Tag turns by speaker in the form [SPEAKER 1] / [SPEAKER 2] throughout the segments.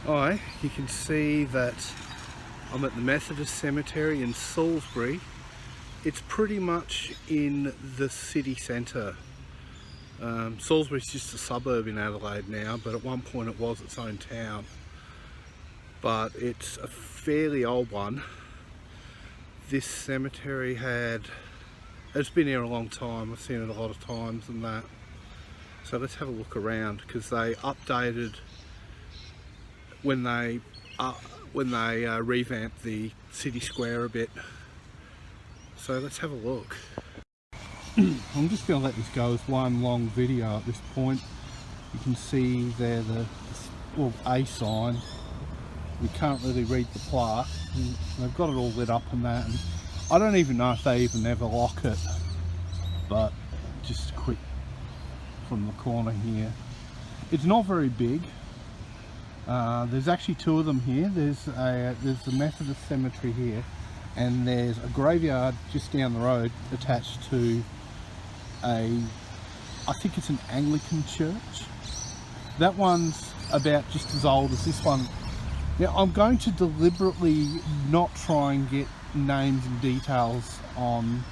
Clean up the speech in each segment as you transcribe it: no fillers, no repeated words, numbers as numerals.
[SPEAKER 1] Hi, you can see that I'm at the Methodist Cemetery in Salisbury. It's pretty much in the city centre. Salisbury's just a suburb in Adelaide now, but at one point it was its own town. But it's a fairly old one. This cemetery it's been here a long time. I've seen it a lot of times and that. So let's have a look around, because they updated when they revamped the city square a bit. So let's have a look. I'm just going to let this go as one long video at this point. You can see there a sign. You can't really read the plaque. And they've got it all lit up and that. And I don't even know if they even ever lock it. But just a quick from the corner here. It's not very big. There's actually two of them here. There's the Methodist Cemetery here, and there's a graveyard just down the road attached to I think it's an Anglican church. That one's about just as old as this one. Now I'm going to deliberately not try and get names and details on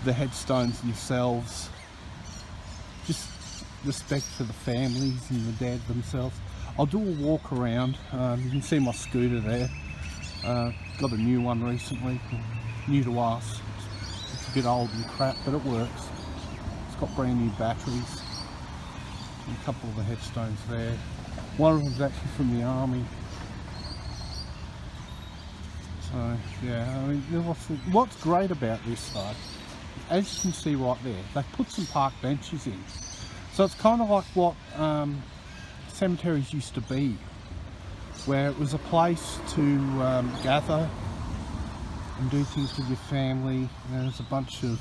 [SPEAKER 1] the headstones themselves. Just respect for the families and the dead themselves. I'll do a walk around. You can see my scooter there. Got a new one recently, new to us. It's a bit old and crap, but it works. It's got brand new batteries. And a couple of the headstones there. One of them's actually from the army. So yeah, I mean, what's great about this though, as you can see right there, they put some park benches in. So it's kind of like what cemeteries used to be, where it was a place to gather and do things with your family. And there's a bunch of,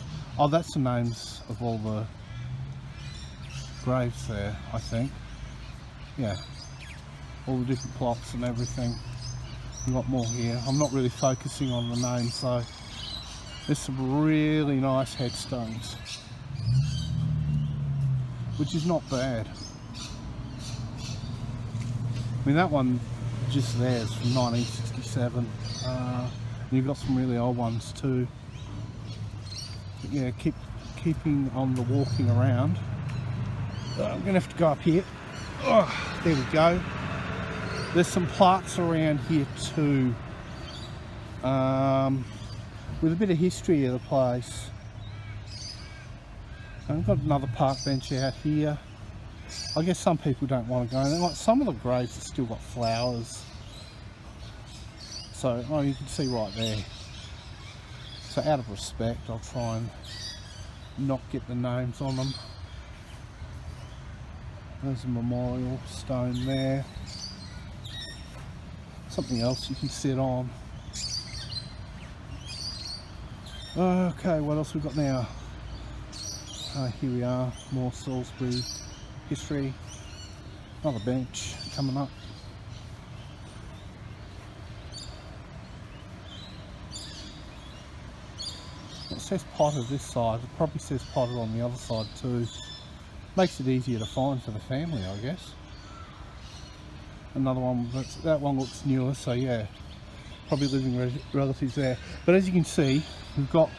[SPEAKER 1] that's the names of all the graves there, I think. Yeah, all the different plots and everything. A lot more here. I'm not really focusing on the names, so there's some really nice headstones, which is not bad. I mean, that one just there is from 1967. And you've got some really old ones too. But yeah, keeping on the walking around. I'm gonna have to go up here. Oh, there we go. There's some plaques around here too, with a bit of history of the place. And I've got another park bench out here. I guess some people don't want to go in. Like some of the graves have still got flowers. So, you can see right there. So out of respect, I'll try and not get the names on them. There's a memorial stone there. Something else you can sit on. Okay, what else we got now? Here we are, more Salisbury history. Another bench coming up. It says potted this side. It probably says potted on the other side too. Makes it easier to find for the family, I guess. Another one, that one looks newer, so yeah, probably living relatives there. But as you can see, we've got,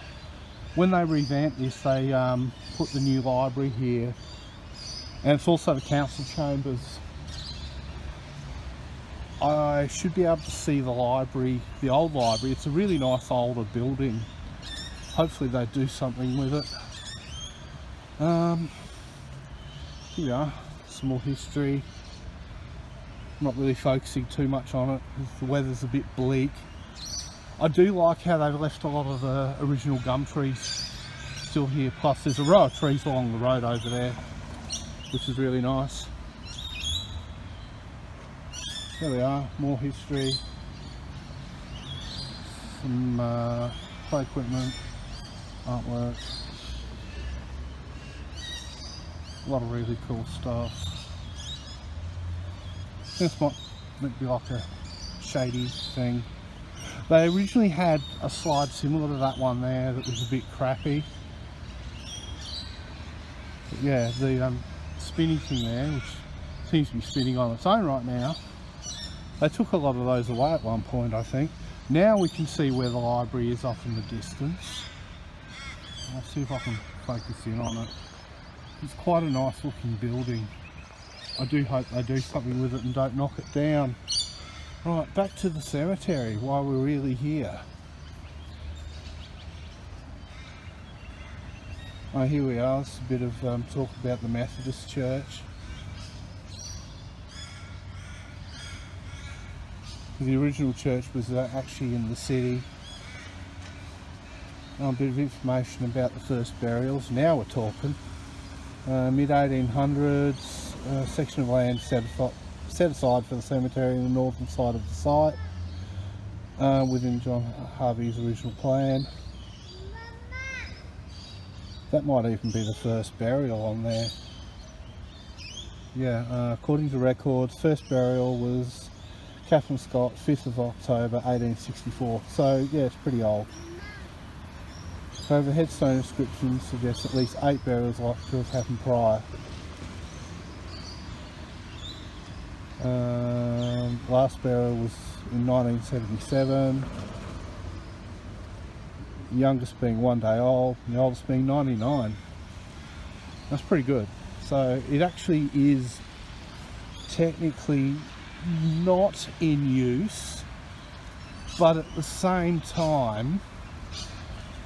[SPEAKER 1] when they revamped this, they put the new library here, and it's also the council chambers. I should be able to see the library, the old library. It's a really nice older building. Hopefully they do something with it. Here we are, some more history. Not really focusing too much on it because the weather's a bit bleak. I do like how they've left a lot of the original gum trees still here. Plus there's a row of trees along the road over there, which is really nice. There we are, more history. Some play equipment, artwork. A lot of really cool stuff. This might be like a shady thing. They originally had a slide similar to that one there that was a bit crappy. But yeah, the spinny thing there, which seems to be spinning on its own right now, They took a lot of those away at one point, I think. Now we can see where the library is off in the distance. I'll see if I can focus in on it. It's quite a nice looking building. I do hope they do something with it and don't knock it down. Right, back to the cemetery while we're really here. Oh, here we are. It's a bit of talk about the Methodist church. The original church was actually in the city. A bit of information about the first burials. Now we're talking. Mid-1800s, section of land set aside for the cemetery in the northern side of the site, within John Harvey's original plan. That might even be the first burial on there. Yeah, according to records, first burial was Catherine Scott, 5th of October 1864. So yeah, it's pretty old. So the headstone inscription suggests at least 8 burials like to have happened prior. Last burial was in 1977. The youngest being 1 day old, and the oldest being 99. That's pretty good. So it actually is technically not in use, but at the same time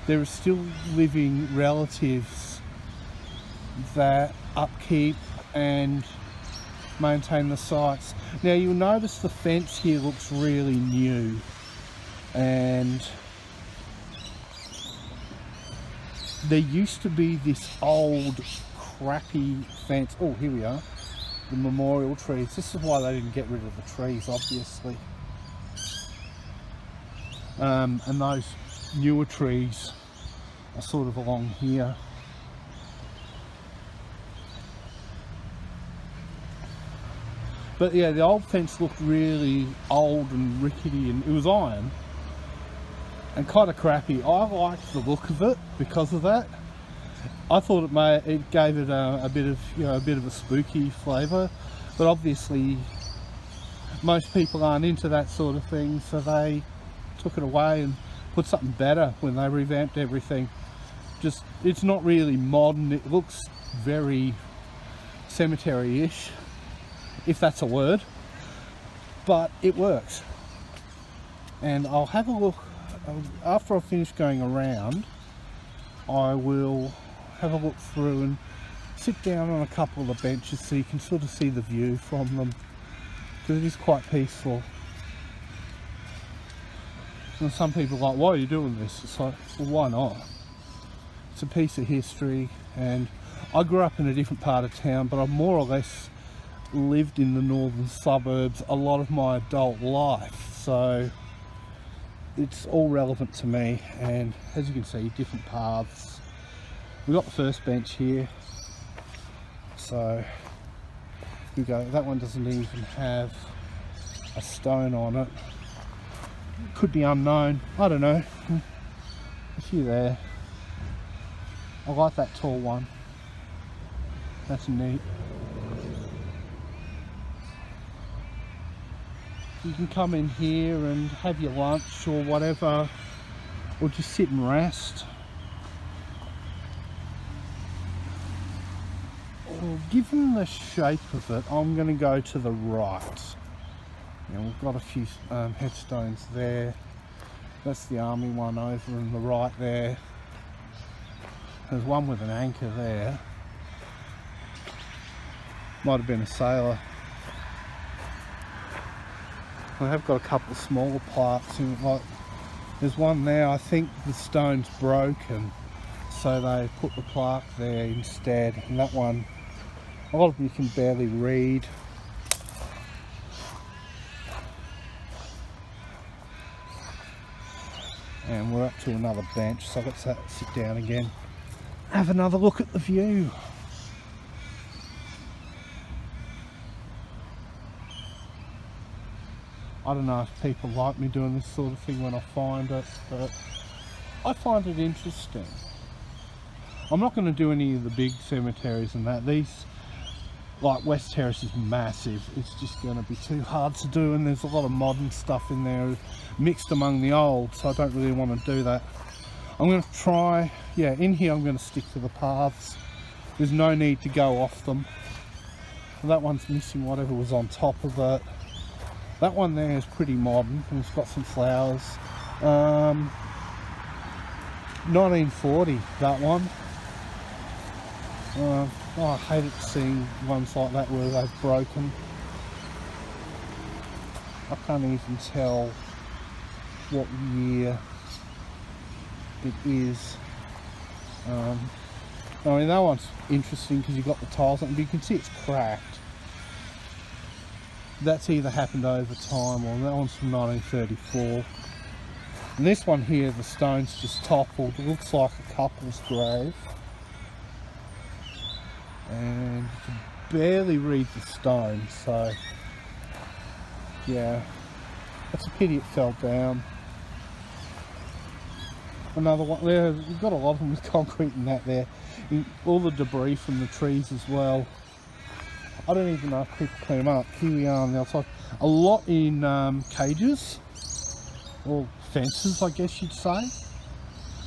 [SPEAKER 1] there are still living relatives that upkeep and maintain the sites. Now you'll notice the fence here looks really new, and there used to be this old crappy fence. Oh, here we are, the memorial trees. This is why they didn't get rid of the trees, obviously. And those newer trees are sort of along here. But yeah, the old fence looked really old and rickety, and it was iron and kind of crappy. I liked the look of it because of that. I thought it gave it a bit of a spooky flavour, but obviously most people aren't into that sort of thing, so they took it away and put something better when they revamped everything. Just, it's not really modern. It looks very cemetery-ish, if that's a word, but it works. And I'll have a look after I finish going around. I will have a look through and sit down on a couple of the benches so you can sort of see the view from them, because it is quite peaceful. And some people are like, why are you doing this? It's like, well, why not? It's a piece of history, and I grew up in a different part of town, but I've more or less lived in the northern suburbs a lot of my adult life, so it's all relevant to me. And as you can see, different paths. We've got the first bench here, so here we go. That one doesn't even have a stone on it. Could be unknown, I don't know. A few there. I like that tall one. That's neat. You can come in here and have your lunch or whatever, or just sit and rest. Well, given the shape of it, I'm going to go to the right. Now, we've got a few headstones there. That's the army one over on the right there. There's one with an anchor there. Might have been a sailor. I have got a couple of smaller plaques in it, like there's one there. I think the stone's broken, so they put the plaque there instead. And that one, a lot of them you can barely read. And we're up to another bench, so let's sit down again, have another look at the view. I don't know if people like me doing this sort of thing when I find it, but I find it interesting. I'm not going to do any of the big cemeteries and that. These like West Terrace is massive. It's just going to be too hard to do, and there's a lot of modern stuff in there mixed among the old, so I don't really want to do that. I'm going to try, yeah, in here I'm going to stick to the paths. There's no need to go off them. That one's missing whatever was on top of it. That one there is pretty modern, and it's got some flowers. 1940, that one. Oh, I hate it seeing ones like that where they've broken. I can't even tell what year it is. I mean, that one's interesting because you've got the tiles on it, but you can see it's cracked. That's either happened over time, or that one's from 1934. And this one here, the stone's just toppled. It looks like a couple's grave. And you can barely read the stone, so yeah, that's a pity it fell down. Another one there, we've got a lot of them with concrete and that there. All the debris from the trees as well. I don't even know if people clean them up. Here we are on the outside. A lot in cages, or fences I guess you'd say.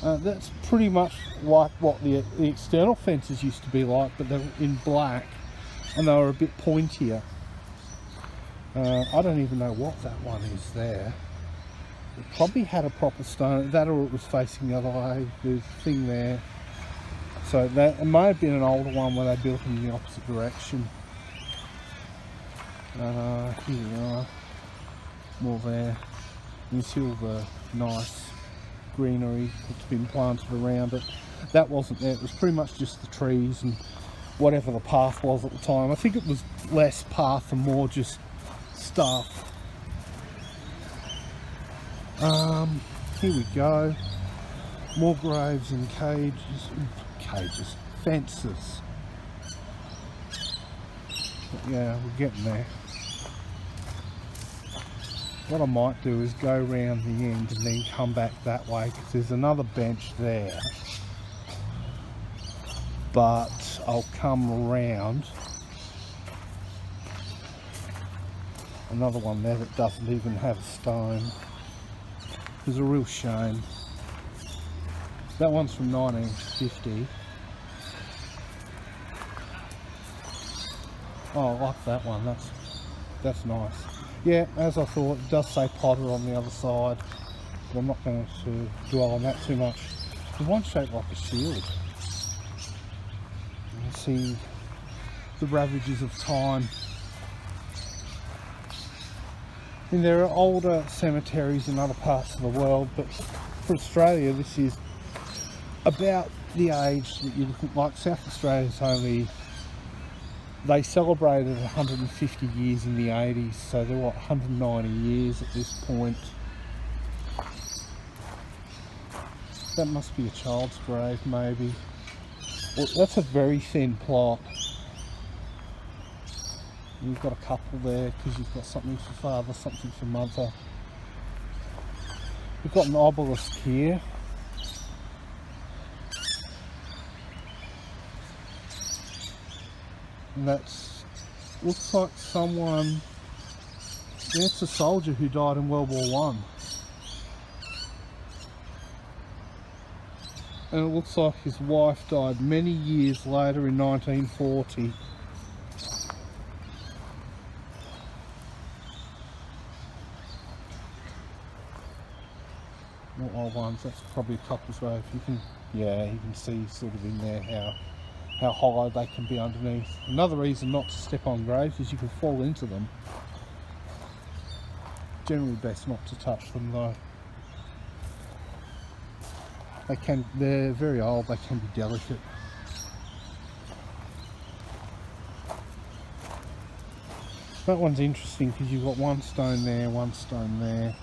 [SPEAKER 1] That's pretty much like what the external fences used to be like, but they're in black and they were a bit pointier. I don't even know what that one is there. It probably had a proper stone, that or it was facing the other way. There's a thing there. So that it may have been an older one where they built in the opposite direction. Here we are, more there. You see all the nice greenery that's been planted around it. That wasn't there, it was pretty much just the trees and whatever the path was at the time. I think it was less path and more just stuff. Here we go, more graves and cages, fences. But yeah, we're getting there. What I might do is go around the end and then come back that way, because there's another bench there, but I'll come around another one there that doesn't even have a stone. It's a real shame. That one's from 1950. Oh, I like that one. That's nice. Yeah, as I thought, it does say Potter on the other side, but I'm not going to dwell on that too much. There's one shaped like a shield. You can see the ravages of time. And there are older cemeteries in other parts of the world, but for Australia this is about the age that you're looking like. South Australia's only, they celebrated 150 years in the 80s, so they're what, 190 years at this point. That must be a child's grave maybe. Well, that's a very thin plot. You've got a couple there because you've got something for father, something for mother. We've got an obelisk here. And that's, looks like someone, yeah, it's a soldier who died in World War One. And it looks like his wife died many years later in 1940. Not old ones, that's probably a couple's grave. You can, yeah, you can see sort of in there how high they can be underneath. Another reason not to step on graves is you can fall into them. Generally best not to touch them though. They're very old, they can be delicate. That one's interesting because you've got one stone there, one stone there.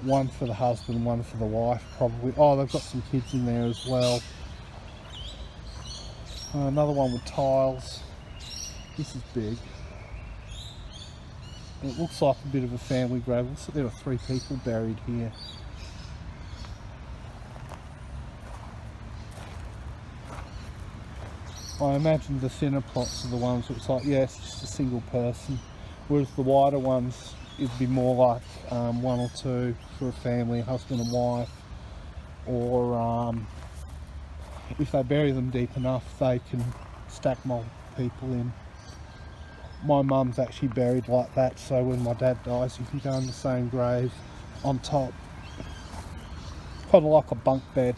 [SPEAKER 1] One for the husband, one for the wife probably. Oh, they've got some kids in there as well. Another one with tiles. This is big. It looks like a bit of a family grave. Looks like there are 3 people buried here. I imagine the thinner plots are the ones where it's like, yeah, it's just a single person, whereas the wider ones, it'd be more like one or two for a family, husband and wife, or if they bury them deep enough, they can stack multiple people in. My mum's actually buried like that, so when my dad dies, he can go in the same grave on top. Kind of like a bunk bed.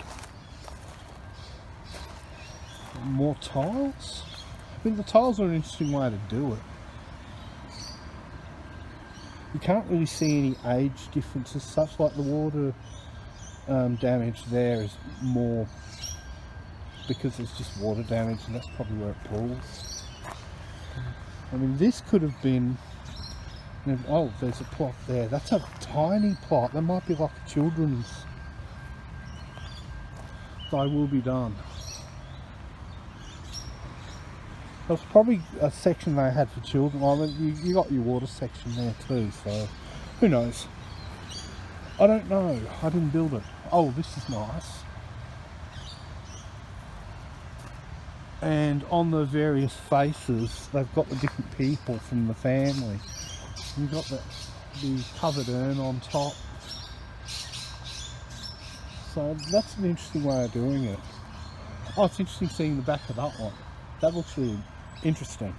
[SPEAKER 1] More tiles? I think the tiles are an interesting way to do it. You can't really see any age differences, such like the water damage there is more because it's just water damage, and that's probably where it pulls. I mean, this could have been, oh, there's a plot there. That's a tiny plot. That might be like a children's. They will be done. That was probably a section they had for children. I mean, you got your water section there too, so who knows? I don't know. I didn't build it. Oh, this is nice. And on the various faces, they've got the different people from the family. You've got the covered urn on top. So that's an interesting way of doing it. Oh, it's interesting seeing the back of that one. That looks really interesting.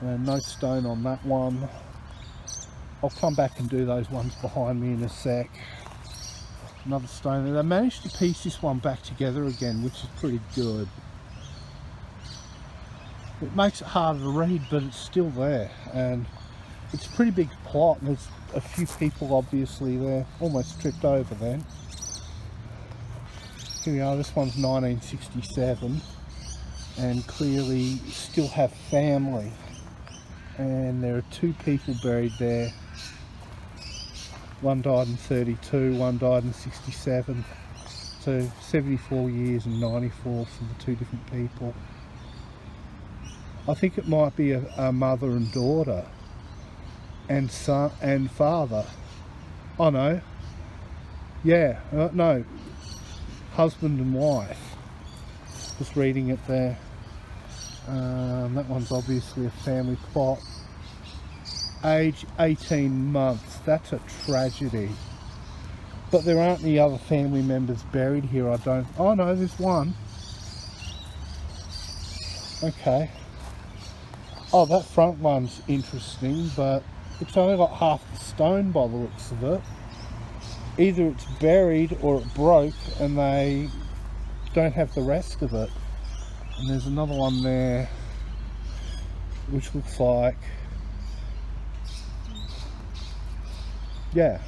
[SPEAKER 1] No stone on that one. I'll come back and do those ones behind me in a sec. Another stone there. They managed to piece this one back together again, which is pretty good. It makes it harder to read, but it's still there, and it's a pretty big plot, and there's a few people obviously there. Almost tripped over then. Here we are, this one's 1967, and clearly still have family, and there are two people buried there. One died in 32, one died in 67, so 74 years and 94 for the two different people. I think it might be a mother and daughter, and son and father. Oh no, yeah, no, husband and wife. Just reading it there. That one's obviously a family plot. Age 18 months. That's a tragedy. But there aren't any other family members buried here, I don't. Oh no, there's one. Okay. Oh, that front one's interesting, but it's only got half the stone by the looks of it. Either it's buried or it broke and they don't have the rest of it. And there's another one there which looks like, yeah,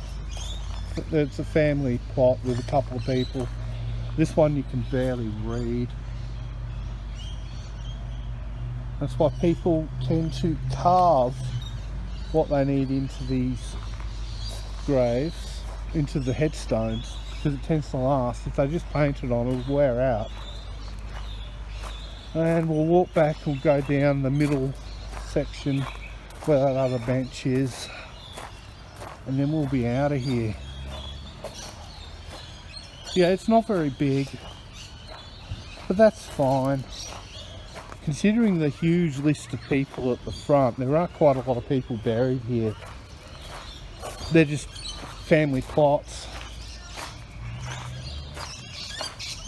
[SPEAKER 1] it's a family plot with a couple of people. This one you can barely read. That's why people tend to carve what they need into these graves, into the headstones, because it tends to last. If they just paint it on, it'll wear out. And we'll walk back, we'll go down the middle section where that other bench is, and then we'll be out of here. Yeah, it's not very big, but that's fine. Considering the huge list of people at the front, there are quite a lot of people buried here. They're just family plots.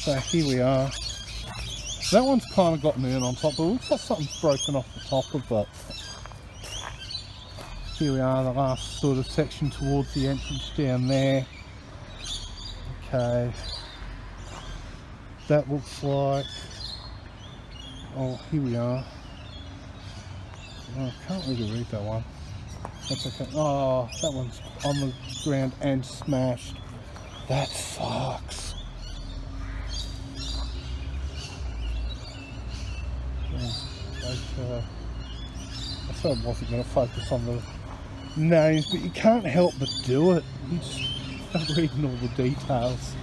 [SPEAKER 1] So here we are. That one's kind of got an urn on top, but it looks like something's broken off the top of it. Here we are, the last sort of section towards the entrance down there. Okay. That looks like... Oh, here we are. Oh, I can't really read that one. That's okay. Oh, that one's on the ground and smashed. That sucks. I thought I wasn't going to focus on the names, but you can't help but do it. You just start reading all the details.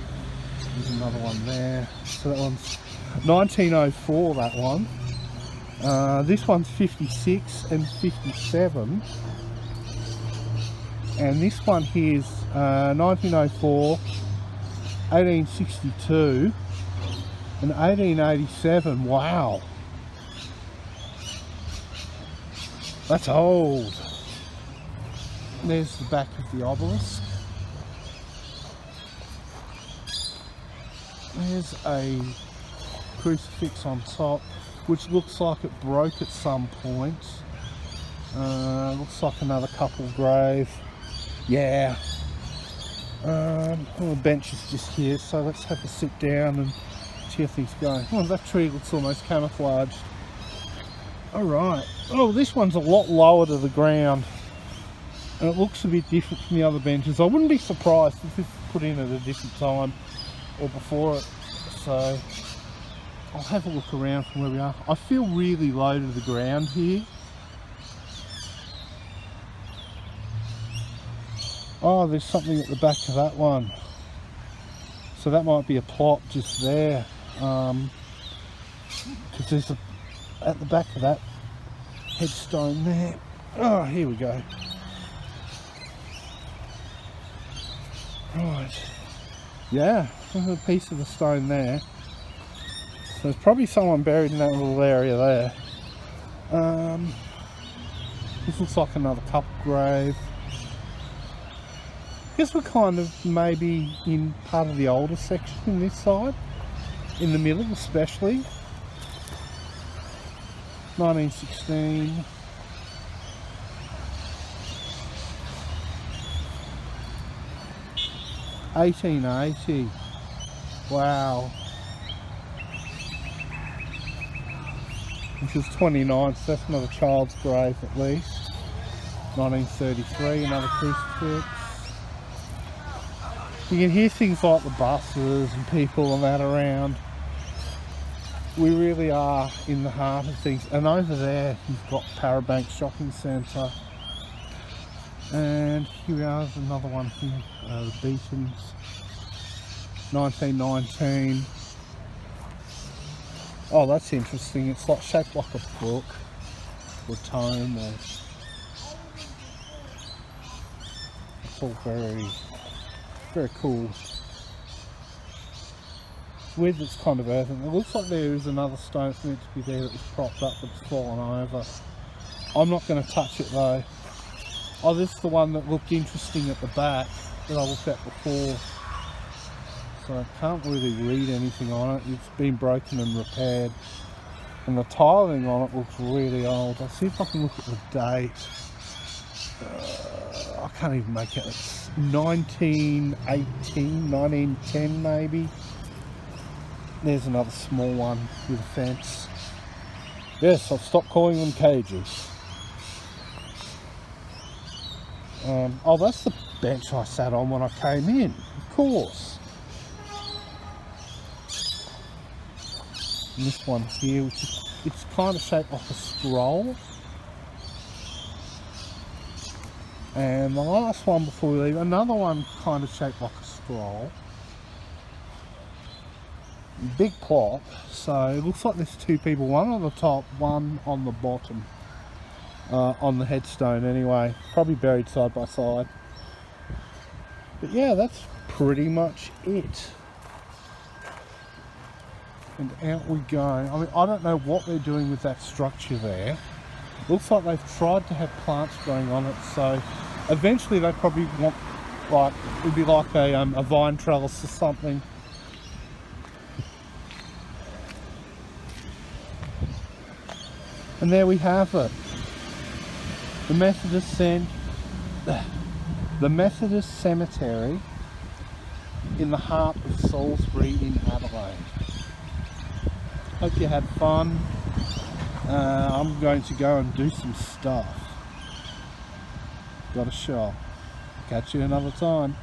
[SPEAKER 1] There's another one there. So that one's 1904, that one. This one's 56 and 57. And this one here's 1904, 1862 and 1887. Wow. That's old. There's the back of the obelisk. There's a crucifix on top, which looks like it broke at some point. Looks like another couple grave. Yeah. The bench is just here, so let's have a sit down and see how things go. Oh, that tree looks almost camouflaged. Alright. Oh, this one's a lot lower to the ground, and it looks a bit different from the other benches. I wouldn't be surprised if this was put in at a different time or before it. So I'll have a look around from where we are. I feel really low to the ground here. Oh, there's something at the back of that one. So that might be a plot just there. Because there's at the back of that headstone there. Oh, here we go. Right. Yeah, there's a piece of the stone there. So there's probably someone buried in that little area there. This looks like another couple grave. I guess we're kind of maybe in part of the older section in this side, in the middle especially. 1916. $18.80. Wow. This is 29, so that's another child's grave at least. 1933, another crucifix. You can hear things like the buses and people and that around. We really are in the heart of things. And over there you've got Parabank Shopping Centre. And here we are, there's another one here, the Beatons. 1919. Oh, that's interesting. It's like shaped like a book or tome. Or it's all very, very cool. It's weird that it's kind of earthen. It looks like there is another stone that's meant to be there that was propped up but it's fallen over. I'm not going to touch it though. Oh, this is the one that looked interesting at the back that I looked at before. So I can't really read anything on it. It's been broken and repaired. And the tiling on it looks really old. I'll see if I can look at the date. I can't even make it. It's 1918, 1910 maybe. There's another small one with a fence. Yes, I've stopped calling them cages. Oh, that's the bench I sat on when I came in, of course. And this one here, which is, it's kind of shaped like a scroll. And the last one before we leave, another one kind of shaped like a scroll. Big plot, so it looks like there's two people, one on the top, one on the bottom. On the headstone anyway, probably buried side by side. But yeah, that's pretty much it. And out we go. I mean, I don't know what they're doing with that structure there. Looks like they've tried to have plants growing on it, so eventually they probably want, like, it would be like a vine trellis or something. And there we have it. The Methodist Cemetery in the heart of Salisbury in Adelaide. Hope you had fun. I'm going to go and do some stuff. Got a shot. Catch you another time.